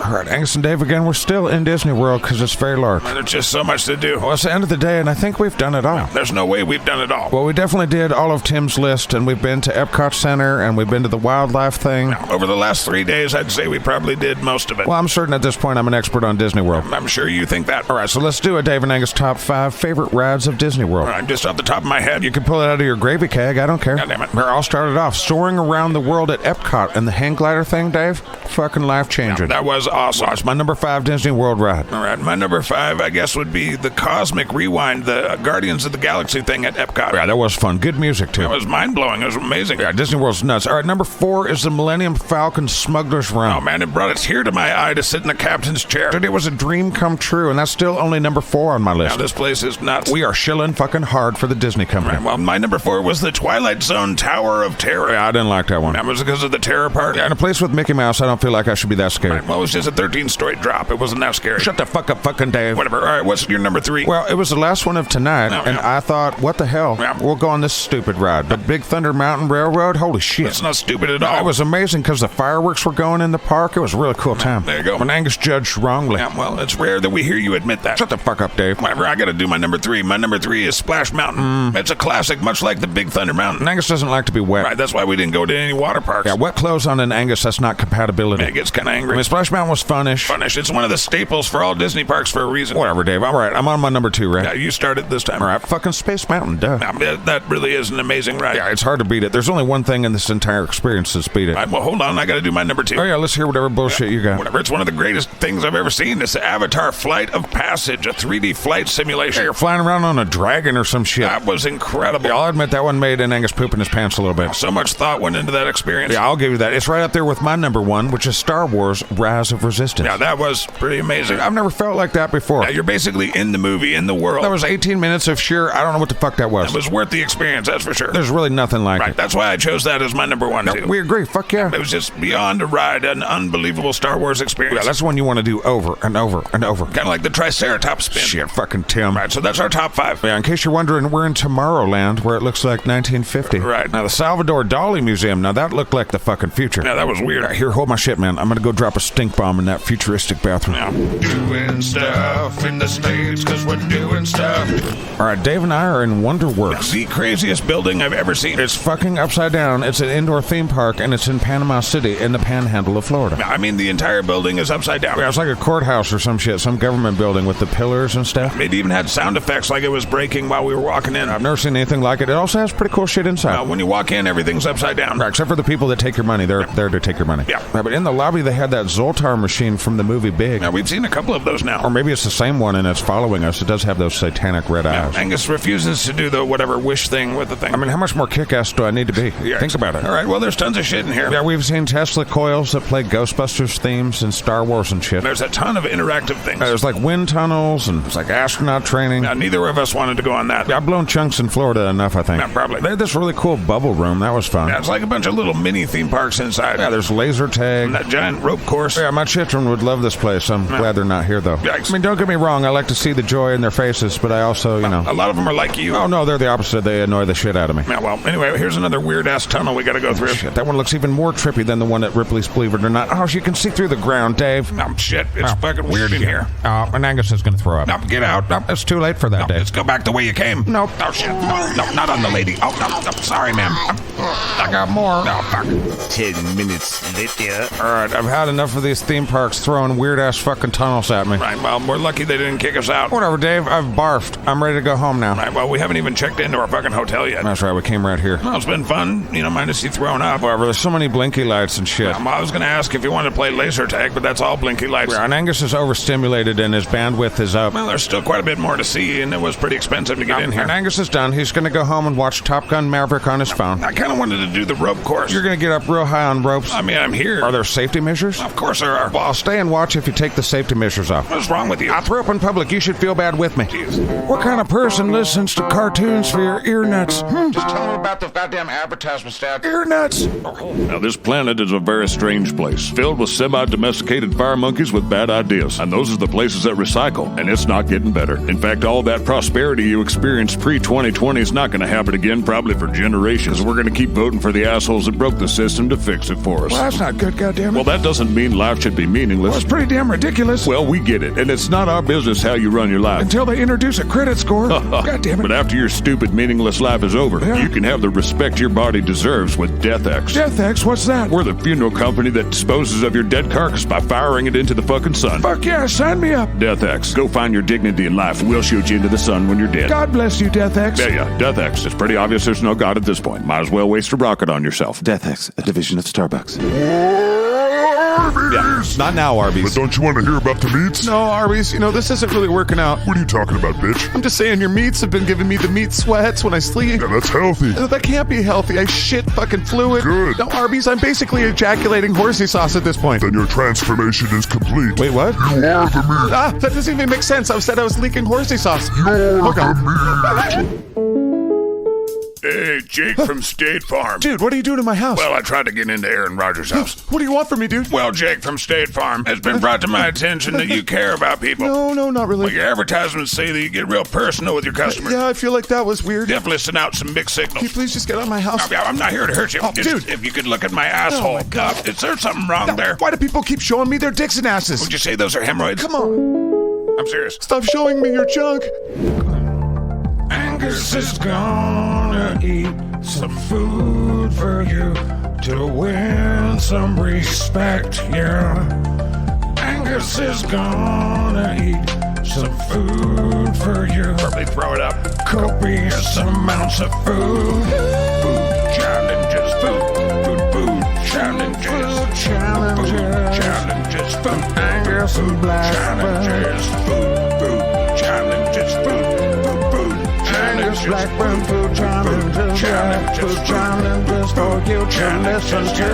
All right, Angus and Dave again. We're still in Disney World because it's very large. There's just so much to do. Well, it's the end of the day, and I think we've done it all. There's no way we've done it all. Well, we definitely did all of Tim's list, and we've been to Epcot Center, and we've been to the wildlife thing. Over the last 3 days, I'd say we probably did most of it. Well, I'm certain at this point I'm an expert on Disney World. I'm sure you think that. All right, so let's do a Dave and Angus top 5 favorite rides of Disney World. All right, just off the top of my head, You can pull it out of your gravy keg, I don't care. God damn it. We're all started off soaring around the world at Epcot, and the hang glider thing, Dave, fucking life-changing. that was awesome. It's my number 5 Disney World ride. All right, my number 5, I guess, would be the Cosmic Rewind, the Guardians of the Galaxy thing at Epcot. Yeah, that was fun. Good music, too. That was mind-blowing. It was amazing. Yeah, Disney World's nuts. All right, number 4 is the Millennium Falcon Smuggler's Run. Oh, man, it brought a tear to my eye to sit in the captain's chair. Dude, it was a dream come true, and that's still only number 4 on my list. Now, this place is nuts. We are shilling fucking hard for the Disney company. Well, my number 4 was the Twilight Zone Tower of Terror. Yeah, I didn't like that one. That was because of the terror part. Yeah, in a place with Mickey Mouse, I don't feel like I should be that scared. Well, it was just a 13-story drop. It wasn't that scary. Shut the fuck up, fucking Dave. Whatever. All right, what's your number 3? Well, it was the last one of tonight, No, and no. I thought, what the hell? Yeah. We'll go on this stupid ride. But Big Thunder Mountain Railroad, holy shit. It's not stupid at all. It was amazing because the fireworks were going in the park. It was a really cool time. There you go. When Angus judged wrongly. Yeah, well, it's rare that we hear you admit that. Shut the fuck up, Dave. Whatever, I gotta do my number 3. My number 3 is Splash Mountain. It's a classic, much like the Big Thunder Mountain. And Angus doesn't like to be wet. Right, that's why we didn't go to any water parks. Yeah, wet clothes on an Angus, that's not compatibility. It gets kind of angry. I mean, Splash Mountain was funnish. Funnish. It's one of the staples for all Disney parks for a reason. Whatever, Dave. All right, I'm on my number 2, right? Yeah, you started this time. All right, fucking Space Mountain, duh. Now, that really is an amazing ride. Yeah, it's hard to beat it. There's only one thing in this entire experience that's beat it. All right, well, hold on. I got to do my number 2. Oh, yeah, let's hear whatever bullshit you got. Whatever. It's one of the greatest things I've ever seen. It's the Avatar Flight of Passage, a 3D flight simulation. You're flying around on a dragon or some shit. That was incredible. Yeah, I'll admit that one made an Angus poop in his pants a little bit. So much thought went into that experience. Yeah, I'll give you that. It's right up there with my number 1, which is Star Wars Rise of Resistance. Yeah, that was pretty amazing. I've never felt like that before. Yeah, you're basically in the movie, in the world. That was 18 minutes of sheer, I don't know what the fuck that was. It was worth the experience, that's for sure. There's really nothing like Right, it. that's why I chose that as my number 1, too. We agree. Fuck yeah. It was just beyond a ride, an unbelievable Star Wars experience. Yeah, that's the one you want to do over and over and over. kind of like the Triceratops spin. Shit, fucking Tim. Right, so that's our top 5. Yeah, in case you're wondering, we're in Tomorrowland, where it looks like 1950. Right. Now, the Salvador Dali Museum, now that looked like the fucking future. Yeah, that was weird. Here, hold my shit, man. I'm gonna go drop a stink bomb in that futuristic bathroom. Yeah. Doing stuff in the States, because we're doing stuff. All right, Dave and I are in WonderWorks. The craziest building I've ever seen. It's fucking upside down. It's an indoor theme park, and it's in Panama City, in the panhandle of Florida. I mean, the entire building is upside down. Yeah, it's like a courthouse or some shit, some government building with the pillars and stuff. It even had sound effects like it was breaking breaking while we were walking in. I've never seen anything like it. It also has pretty cool shit inside. When you walk in, everything's upside down. Right, except for the people that take your money. They're there to take your money. Yeah. Right, but in the lobby, they had that Zoltar machine from the movie Big. Now, we've seen a couple of those now. Or maybe it's the same one and it's following us. It does have those satanic red eyes. Angus refuses to do the whatever wish thing with the thing. I mean, how much more kick-ass do I need to be? Yeah, Think about it. All right, well, there's tons of shit in here. Yeah, we've seen Tesla coils that play Ghostbusters themes and Star Wars and shit. There's a ton of interactive things. There's like wind tunnels and it's like astronaut training. Now, neither of us wanted to go on that. I've blown chunks in Florida enough, I think. Yeah, probably. They had this really cool bubble room. That was fun. Yeah, it's like a bunch of little mini theme parks inside. Yeah, there's laser tag. And that giant rope course. Yeah, my children would love this place. I'm glad they're not here, though. Yikes. I mean, don't get me wrong. I like to see the joy in their faces, but I also, you know. A lot of them are like you. Oh, no, they're the opposite. They annoy the shit out of me. Yeah, well, anyway, here's another weird-ass tunnel we gotta go through. Shit, that one looks even more trippy than the one at Ripley's Believe It or Not. Oh, you can see through the ground, Dave. Oh, shit. It's fucking weird in here. Oh, and Angus is going to throw up. No, get out. No, It's too late for that, Dave. let's go back the way you came. Nope. Oh, shit. No, not on the lady. Oh, no, sorry, ma'am. I got more. No, fuck. 10 minutes later. All right, I've had enough of these theme parks throwing weird-ass fucking tunnels at me. Right, well, we're lucky they didn't kick us out. Whatever, Dave. I've barfed. I'm ready to go home now. Right, well, we haven't even checked into our fucking hotel yet. That's right. We came right here. Well, it's been fun, minus you throwing up. Whatever. There's so many blinky lights and shit. I was going to ask if you wanted to play laser tag, but that's all blinky lights. Yeah, and Angus is overstimulated and his bandwidth is up. Well, there's still quite a bit more to see, and it was pretty expensive to get in here. And Angus is done. He's going to go home and watch Top Gun Maverick on his phone. I kind of wanted to do the rope course. You're going to get up real high on ropes. I mean, I'm here. Are there safety measures? Of course there are. Well, I'll stay and watch if you take the safety measures off. What's wrong with you? I threw up in public. You should feel bad with me. Jeez. What kind of person listens to cartoons for your ear nuts? Just tell them about the goddamn advertisements, Dad. Ear nuts? Now, this planet is a very strange place, filled with semi-domesticated fire monkeys with bad ideas. And those are the places that recycle, and it's not getting better. In fact, all that prosperity you experienced pre-2020 is not going to happen again, probably for generations. We're going to keep voting for the assholes that broke the system to fix it for us. Well, that's not good, goddammit. Well, that doesn't mean life should be meaningless. Well, it's pretty damn ridiculous. Well, we get it, and it's not our business how you run your life. Until they introduce a credit score. God damn it. But after your stupid, meaningless life is over, Yeah. you can have the respect your body deserves with DeathX. DeathX, what's that? We're the funeral company that disposes of your dead carcass by firing it into the fucking sun. Fuck yeah, sign me up. DeathX. Go find your dignity in life. We'll shoot you into the sun when you're dead. God bless you, DeathX. Yeah, DeathX. It's pretty obvious there's no God at this point. Might as well waste a rocket on yourself. DeathX, a division of Starbucks. Yeah, not now, Arby's. But don't you want to hear about the meats? No, Arby's, this isn't really working out. What are you talking about, bitch? I'm just saying your meats have been giving me the meat sweats when I sleep. Yeah, that's healthy. No, that can't be healthy. I shit fucking fluid. Good. No, Arby's, I'm basically ejaculating horsey sauce at this point. Then your transformation is complete. Wait, what? You are the meat. Ah, that doesn't even make sense. I said I was leaking horsey sauce. You're Hold on. the meat. Hey, Jake from State Farm. Dude, what are you doing in my house? Well, I tried to get into Aaron Rodgers' house. What do you want from me, dude? Well, Jake from State Farm, it's been brought to my attention that you care about people. No, not really. Well, your advertisements say that you get real personal with your customers. Yeah, I feel like that was weird. Definitely send out some mixed Can you signals. please just get out of my house? I'm not here to hurt you. Oh, Just, dude. if you could look at my asshole. my God. Is there something wrong there? Why do people keep showing me their dicks and asses? Would you say those are hemorrhoids? Come on. I'm serious. Stop showing me your junk. Angus is gonna eat some food for you to win some respect, yeah. Angus is gonna eat some food for you. Probably throw it up. Copious amounts of food. Food challenges, food challenges. Food challenges, food Angus and Black challenges, food challenges, food challenges, Blackburn food challenges for you to listen to.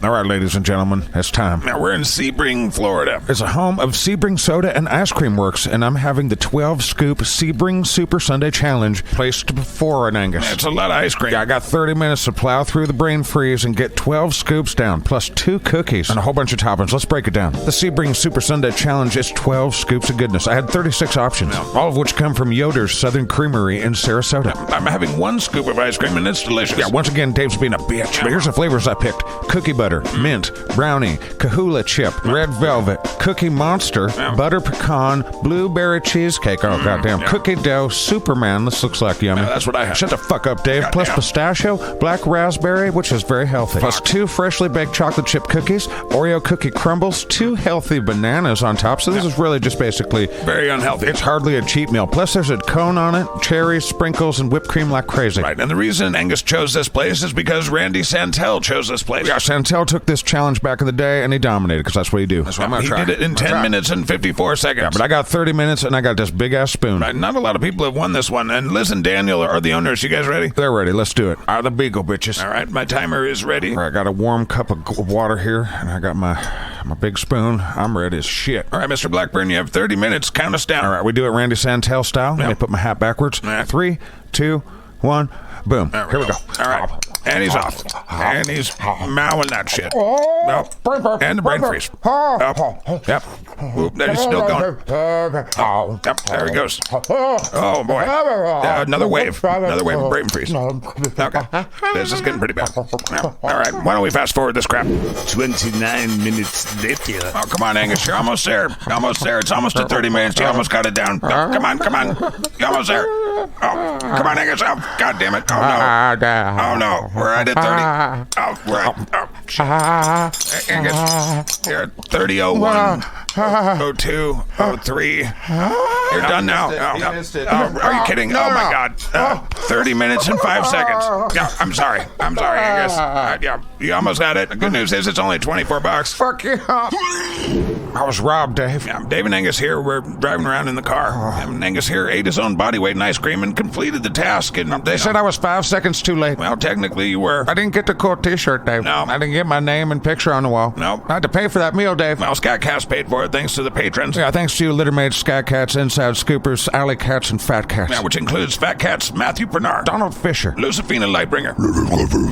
All right, ladies and gentlemen, it's time. Now we're in Sebring, Florida. It's a home of Sebring Soda and Ice Cream Works, and I'm having the 12-scoop Sebring Super Sundae Challenge placed before an Angus. It's a lot of ice cream. Yeah, I got 30 minutes to plow through the brain freeze and get 12 scoops down, plus 2 cookies and a whole bunch of toppings. Let's break it down. The Sebring Super Sundae Challenge is 12 scoops of goodness. I had 36 options, all of which come from Yoder's Southern Creamery in Sarasota. I'm having 1 scoop of ice cream, and it's delicious. Yeah, once again, Dave's being a bitch. But here's the flavors I picked. Cookie butter, butter, mint, brownie, Kahula chip, red velvet, cookie monster, butter pecan, blueberry cheesecake. Oh, goddamn. Cookie dough, Superman. This looks like yummy. That's what I have. Shut the fuck up, Dave. Plus pistachio, black raspberry, which is very healthy. Plus 2 freshly baked chocolate chip cookies, Oreo cookie crumbles, 2 healthy bananas on top. So this is really just basically Very unhealthy. it's hardly a cheat meal. Plus there's a cone on it, cherries, sprinkles, and whipped cream like crazy. Right, and the reason Angus chose this place is because Randy Santel chose this place. Yeah, Santel took this challenge back in the day and he dominated because that's what he do. That's what he did it in 10 minutes and 54 seconds. Yeah, but I got 30 minutes and I got this big ass spoon. Right, not a lot of people have won this one. And Liz and Daniel are the owners. You guys ready? They're ready. Let's do it. The beagle bitches. All right, my timer is ready. All right, I got a warm cup of water here and I got my big spoon. I'm ready as shit. All right, Mr. Blackburn, you have 30 minutes. Count us down. All right, we do it Randy Santel style. Let me put my hat backwards. 3, 2, 1, boom. Here we go. All right. And he's off. And he's mowing that shit. Nope. And the brain freeze. Yep. Yep. Oop, he's still going. Yep, there he goes. Oh, boy. Another wave. Another wave of brain freeze. Okay. This is getting pretty bad. All right. Why don't we fast forward this crap? 29 minutes later. Oh, come on, Angus. You're almost there. Almost there. It's almost at 30 minutes. You almost got it down. No, come on. Come on. You're almost there. Oh, come on, Angus. Oh, God damn it. Oh, no. Oh, no. We're right at 30. Oh, we're at... Angus, you're at 30:01, 02, 03. You're done now. Are you kidding? Oh, my God. 30 minutes and 5 seconds. Yeah, I'm sorry. I'm sorry, Angus. Yeah, you almost got it. The good news is it's only $24. Fuck you up. I was robbed, Dave. Yeah, Dave and Angus here. We're driving around in the car. And Angus here ate his own body weight in ice cream and completed the task. And They said I was 5 seconds too late. well, technically you were. I didn't get the cool t-shirt, Dave. No. I didn't get my name and picture on the wall. No. I had to pay for that meal, Dave. Well, SKATCAST paid for it thanks to the patrons. Yeah, thanks to you, Littermaids, Scat Cats, Inside Scoopers, Alley Cats, and Fat Cats. Yeah, which includes Fat Cats, Matthew Bernard, Donald Fisher. Lucifina Lightbringer,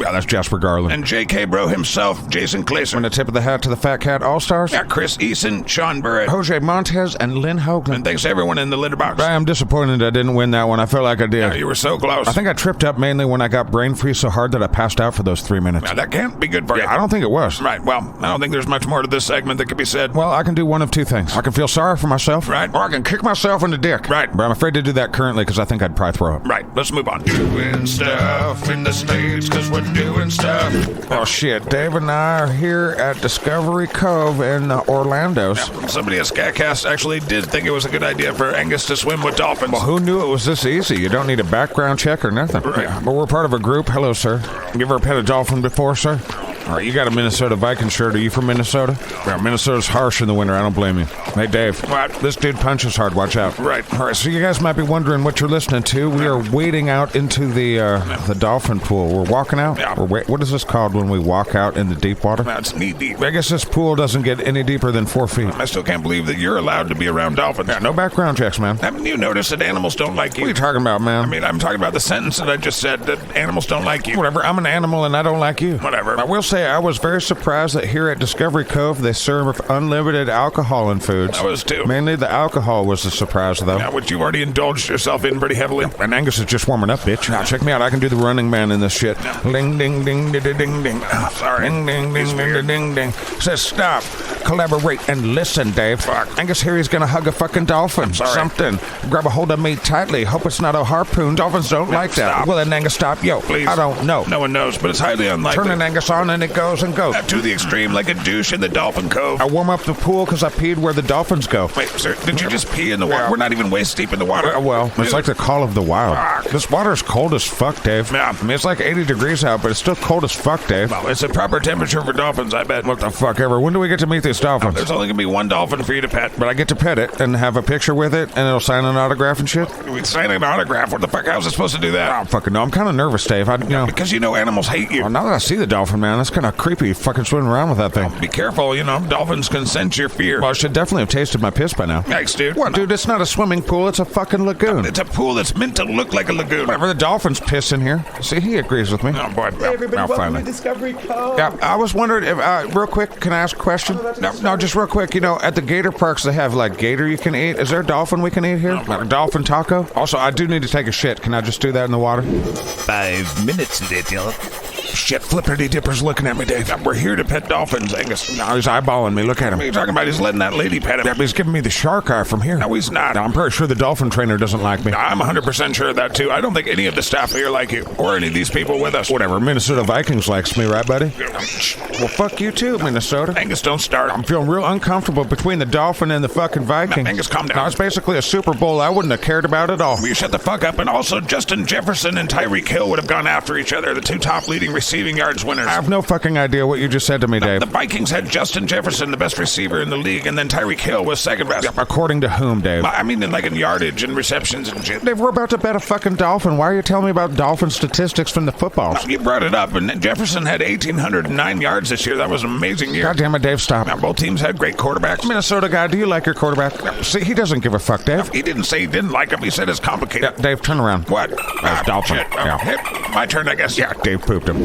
Yeah, that's Jasper Garland. and J.K. Bro himself, Jason Claser. And a tip of the hat to the Fat Cat All-Stars, Yeah, Chris Eason, Sean Burrett. Jose Montez, and Lynn Hoagland. And thanks to everyone in the litter box. I am disappointed I didn't win that one. I felt like I did. Yeah, you were so close. I think I tripped up mainly when I got brain freeze so hard that I passed out for those 3 minutes. Now, that can't be good for you. I don't think it was. Right, well, I don't think there's much more to this segment that could be said. Well, I can do one of two things. I can feel sorry for myself, Right. or I can kick myself in the dick. Right. But I'm afraid to do that currently because I think I'd probably throw up. Right, let's move on. Doing stuff in the States because we're doing stuff. Oh, shit. Dave and I are here at Discovery Cove in Orlando. Somebody at SKATCAST actually did think it was a good idea for Angus to swim with dolphins. Well, who knew it was this easy? You don't need a background check or nothing. Right. Yeah, but we're part of a group. Hello, sir. You ever pet a dolphin before, sir? All right, you got a Minnesota Viking shirt. Are you from Minnesota? Yeah, Minnesota's harsh in the winter. I don't blame you. Hey, Dave. What? This dude punches hard. Watch out. Right. All right, so you guys might be wondering what you're listening to. We are wading out into the dolphin pool. We're walking out. Yeah. What is this called when we walk out in the deep water? That's knee deep. I guess this pool doesn't get any deeper than 4 feet. I still can't believe that you're allowed to be around dolphins. Yeah, no background checks, man. Haven't you noticed that animals don't like you? What are you talking about, man? I mean, I'm talking about the sentence that I just said, that animals don't like you. Whatever, I'm an animal and I don't like you. Whatever. I will say I was very surprised that here at Discovery Cove they serve unlimited alcohol in foods. I was too. Mainly the alcohol was the surprise, though. Yeah, which you've already indulged yourself in pretty heavily. And Angus is just warming up, bitch. Now check me out. I can do the running man in this shit. Ding, ding, ding, ding, ding, ding, ding. Sorry. Ding, ding, ding, ding, ding, ding. Says stop, collaborate, and listen, Dave. Fuck. Angus here, he's gonna hug a fucking dolphin. sorry. Something. Grab a hold of me tightly. Hope it's not a harpoon. Dolphins don't like that. stop. Well, then Angus, stop. Yo, Please. I don't know. No one knows, but it's highly unlikely. Turning Angus on and it goes and goes. To the extreme, like a douche in the Dolphin Cove. I warm up the pool because I peed where the dolphins go. Wait, sir, did you just pee in the water? We're not even waist deep in the water. Well, it's like the call of the wild. Fuck. This water's cold as fuck, Dave. Yeah. I mean, it's like 80 degrees out, but it's still cold as fuck, Dave. Well, it's a proper temperature for dolphins, I bet. What the fuck ever? When do we get to meet these dolphins? There's only gonna be one dolphin for you to pet. But I get to pet it and have a picture with it, and it'll sign an autograph and shit. We sign an autograph. What the fuck? How's it supposed to do I that? don't fucking know. I'm kind of nervous, Dave. Because you know animals hate you. Well, now that I see the dolphin, man, that's kind of creepy. Fucking swimming around with that thing. Be careful, dolphins can sense your fear. Well, I should definitely have tasted my piss by now. Thanks, dude. What, dude? It's not a swimming pool. It's a fucking lagoon. It's a pool that's meant to look like a lagoon. Whatever, the dolphins piss in here. See, he agrees with me. Oh, boy. Now, finally. Yeah, I was wondering if, real quick, can I ask a question? No, just real quick. At the gator parks, they have, like, gator you can eat. Is there a dolphin we can eat here? Like a dolphin taco? Also, I do need to take a shit. Can I just do that in the water? 5 minutes later. Shit, Flippity Dipper's looking at me, Dave. We're here to pet dolphins, Angus. No, he's eyeballing me. Look at him. What are you talking about? He's letting that lady pet him. Yeah, but he's giving me the shark eye from here. No, he's not. No, I'm pretty sure the dolphin trainer doesn't like me. I'm 100% sure of that, too. I don't think any of the staff here like you, or any of these people with us. Whatever, Minnesota Vikings likes me, right, buddy? Well, fuck you too, Minnesota. Angus, don't start. I'm feeling real uncomfortable between the dolphin and the fucking Vikings. No, Angus, calm down. No, it's basically a Super Bowl I wouldn't have cared about at all. Will you shut the fuck up? And also, Justin Jefferson and Tyreek Hill would have gone after each other, the two top leading receiving yards winners. I have no fucking idea what you just said to me, Dave. The Vikings had Justin Jefferson, the best receiver in the league, and then Tyreek Hill was second best. According to whom, Dave? I mean, in yardage and receptions and shit. Dave, we're about to bet a fucking dolphin. Why are you telling me about dolphin statistics from the footballs? You brought it up, and Jefferson had 1,809 yards this year. That was an amazing year. God damn it, Dave, stop. Now, both teams had great quarterbacks. Minnesota guy, do you like your quarterback? See, he doesn't give a fuck, Dave. He didn't say he didn't like him. He said it's complicated. Yeah, Dave, turn around. What? Dolphin. Shit. Yeah. My turn, I guess. Yeah, Dave pooped him.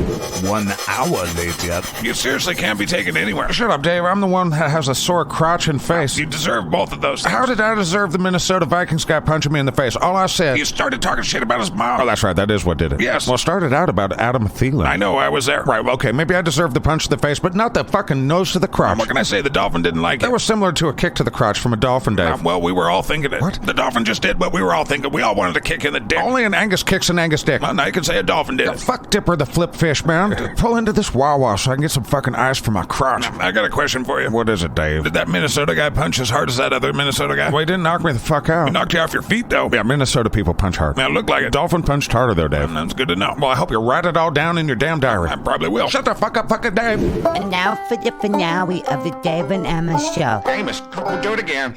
1 hour later. You seriously can't be taken anywhere. Shut up, Dave. I'm the one that has a sore crotch and face. You deserve both of those things. How did I deserve the Minnesota Vikings guy punching me in the face? All I said... You started talking shit about his mom. Oh, that's right. That is what did it. Yes. Well, it started out about Adam Thielen. I know. I was there. Right, well, okay. Maybe I deserved the punch to the face, but not the fucking nose to the crotch. What can I say? The dolphin didn't like That it. was similar to a kick to the crotch from a dolphin, Dave. Well, we were all thinking it. What? The dolphin just did what we were all thinking. We all wanted to kick in the dick. Only an Angus kicks an Angus dick. Well, now you can say a dolphin did. Fuck Dipper the flip fish, man. Pull into this Wawa so I can get some fucking ice for my crotch. I got a question for you. What is it, Dave? Did that Minnesota guy punch as hard as that other Minnesota guy? Well, he didn't knock me the fuck out. He knocked you off your feet, though. Yeah, Minnesota people punch hard. Now, it looked like it. Dolphin punched harder, though, Dave. That's good to know. Well, I hope you write it all down in your damn diary. I probably will. Shut the fuck up, fucking Dave. And now for the finale of the Dave and Angus show. Amos, we'll do it again.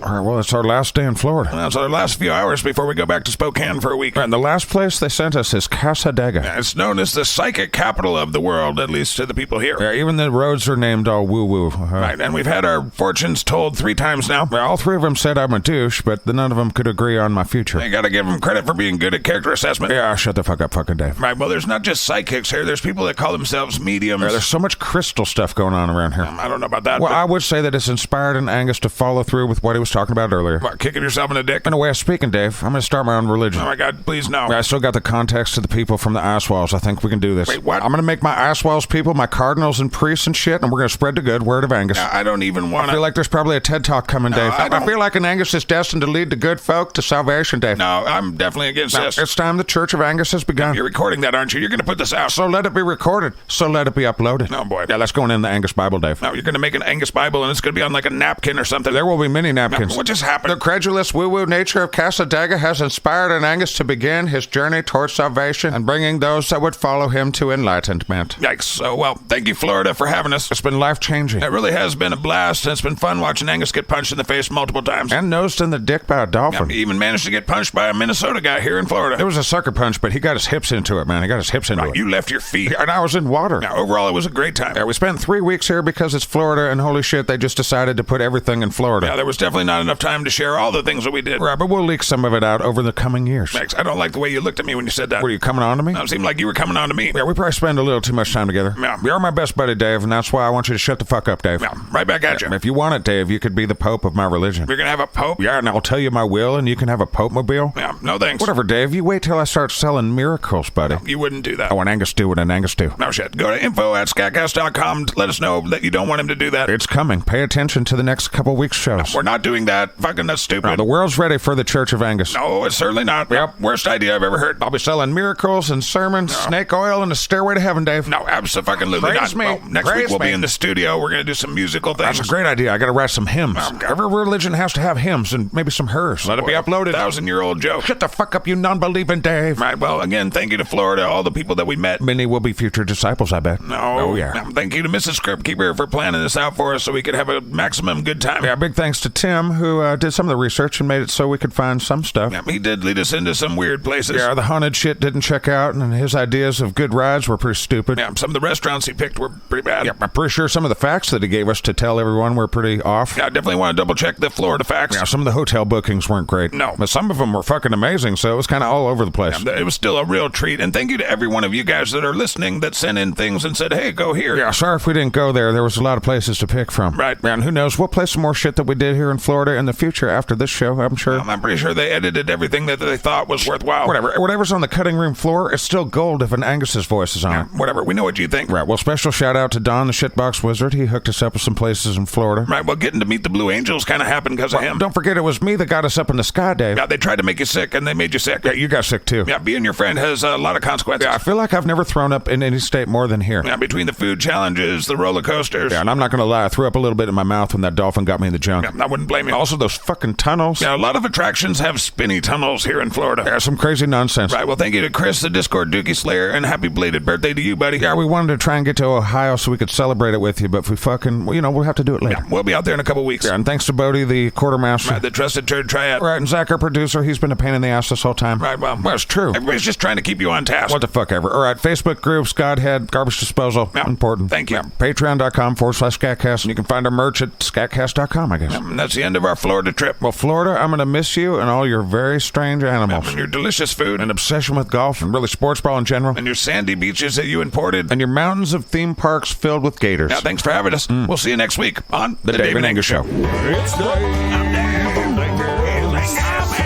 All right, well, it's our last day in Florida. That's our last few hours before we go back to Spokane for a week. And the last place they sent us is Casadega. It's known as the psychic capital of the world, at least to the people here. Yeah, even the roads are named all woo-woo. Right, and we've had our fortunes told 3 times now. Well, all 3 of them said I'm a douche, but none of them could agree on my future. You gotta give them credit for being good at character assessment. Yeah, shut the fuck up, fucking Dave. Right, well, there's not just psychics here. There's people that call themselves mediums. Yeah, there's so much crystal stuff going on around here. I don't know about that. Well, but I would say that it's inspired in Angus to follow through with what he was talking about earlier. what, kicking yourself in the dick? In a way of speaking, Dave, I'm going to start my own religion. Oh my God, please no. I still got the context to the people from the ice walls. I think we can do this. Wait, what? I'm going to make my ice walls people my cardinals and priests and shit, and we're going to spread the good word of Angus. I don't even want I feel like there's probably a TED Talk coming, Dave. I don't- I feel like an Angus is destined to lead the good folk to salvation, Dave. No, I'm definitely against Now, this. it's time the Church of Angus has begun. You're recording that, aren't you? You're gonna put this out. So let it be recorded. So let it be uploaded. Oh, boy. Yeah, that's going in the Angus Bible, Dave. No, you're gonna make an Angus Bible and it's gonna be on like a napkin or something. There will be many napkins. What just happened? The credulous woo-woo nature of Casadega has inspired an Angus to begin his journey towards salvation and bringing those that would follow him to enlightenment. Yikes. So, well, thank you, Florida, for having us. It's been life-changing. It really has been a blast, and it's been fun watching Angus get punched in the face multiple times. And nosed in the dick by a dolphin. He even managed to get punched by a Minnesota guy here in Florida. It was a sucker punch, but he got his hips into it, man. He got his hips into it. You left your feet. And I was in water. Now, overall, it was a great time. Yeah, we spent 3 weeks here because it's Florida, and holy shit, they just decided to put everything in Florida. Yeah, there was definitely not enough time to share all the things that we did. Right, but we'll leak some of it out over the coming years. Max, I don't like the way you looked at me when you said that. What, are you coming on to me? It seemed like you were coming on to me. Yeah, we probably spend a little too much time together. Yeah. You're my best buddy, Dave, and that's why I want you to shut the fuck up, Dave. Yeah, right back at you. If you want it, Dave, you could be the pope of my religion. You're gonna have a pope? Yeah, and I'll tell you my will, and you can have a pope-mobile. Yeah, no thanks. Whatever, Dave. You wait till I start selling miracles, buddy. You wouldn't do that. Oh, an Angus do what an Angus do. No shit. Go to info@SKATCAST.com to let us know that you don't want him to do that. It's coming. Pay attention to the next couple weeks' shows. We're not doing that. Fucking that's stupid. No, the world's ready for the Church of Angus. No, it's certainly not. Yep. Worst idea I've ever heard. I'll be selling miracles and sermons, snake oil, and a stairway to heaven, Dave. No, absolutely Praise not. me. Well, next Praise week we'll me. be in the studio. We're going to do some musical things. That's a great idea. I got to write some hymns. Every religion has to have hymns and maybe some hers. Let it be uploaded. 1,000-year-old joke. Shut the fuck up, you non-believing Dave. Right, well, again, thank you to Florida, all the people that we met. Many will be future disciples, I bet. No. Oh, yeah. Thank you to Mrs. Scriptkeeper for planning this out for us so we could have a maximum good time. Yeah, big thanks to Tim, who did some of the research and made it so we could find some stuff. Yeah, he did lead us into some weird places. Yeah, the haunted shit didn't check out, and his ideas of good rides were pretty stupid. Yeah, some of the restaurants he picked were pretty bad. Yeah, I'm pretty sure some of the facts that he gave us to tell everyone were pretty off. Yeah, I definitely want to double check the Florida facts. Yeah, some of the hotel bookings weren't great. No. But some of them were fucking amazing, so it was kind of all over the place. Yeah, it was still a real treat, and thank you to every one of you guys that are listening that sent in things and said, hey, go here. Yeah, sorry if we didn't go there. There was a lot of places to pick from. Right. And who knows, we'll play some more shit that we did here in Florida in the future after this show, I'm sure. I'm pretty sure they edited everything that they thought was worthwhile. Whatever's on the cutting room floor is still gold if an Angus Angus's voice is on. Whatever, we know what you think. Right, well, special shout out to Don, the shitbox wizard. He hooked us up with some places in Florida. Right, well, getting to meet the Blue Angels kind of happened because of him. Don't forget, it was me that got us up in the sky, Dave. Yeah, they tried to make you sick, and they made you sick. Yeah, you got sick, too. Yeah, being your friend has a lot of consequences. Yeah, I feel like I've never thrown up in any state more than here. Yeah, between the food challenges, the roller coasters. Yeah, and I'm not going to lie, I threw up a little bit in my mouth when that dolphin got me in the junk. Yeah, I wouldn't blame you. Also, those fucking tunnels. Yeah, a lot of attractions have spinny tunnels here in Florida. Yeah, some crazy nonsense. Right, well, thank you to Chris, the Discord Dookie Slayer, and happy belated birthday to you, buddy. Yeah, we wanted to try and get to Ohio so we could celebrate it with you, but if we fucking, we'll have to do it later. Yeah, we'll be out there in a couple weeks. Yeah, and thanks to Bodie, the quartermaster. Right, the trusted turd triad. Right, and Zach, our producer, he's been a pain in the ass this whole time. Right, well, it's true. Everybody's just trying to keep you on task. What the fuck ever. All right, Facebook groups, Godhead, Garbage Disposal, Yeah, important. thank you. Yeah, Patreon.com/SKATCAST, and you can find our merch at SKATCAST.com, I guess. And that's the end of our Florida trip. Well, Florida, I'm going to miss you and all your very strange animals. And your delicious food. An obsession with golf and really sports ball in general. And your sandy beaches that you imported. And your mountains of theme parks filled with gators. Yeah, thanks for having us. We'll see you next week on The Dave and Angus Show. It's Dave and Angus.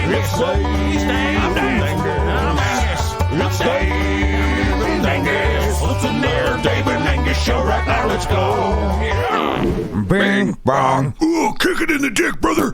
It's Dave and Angus. It's Dave and Angus. What's in there? Dave and Angus Show right now. Let's go. Bing, bong. Ooh, kick it in the dick, brother.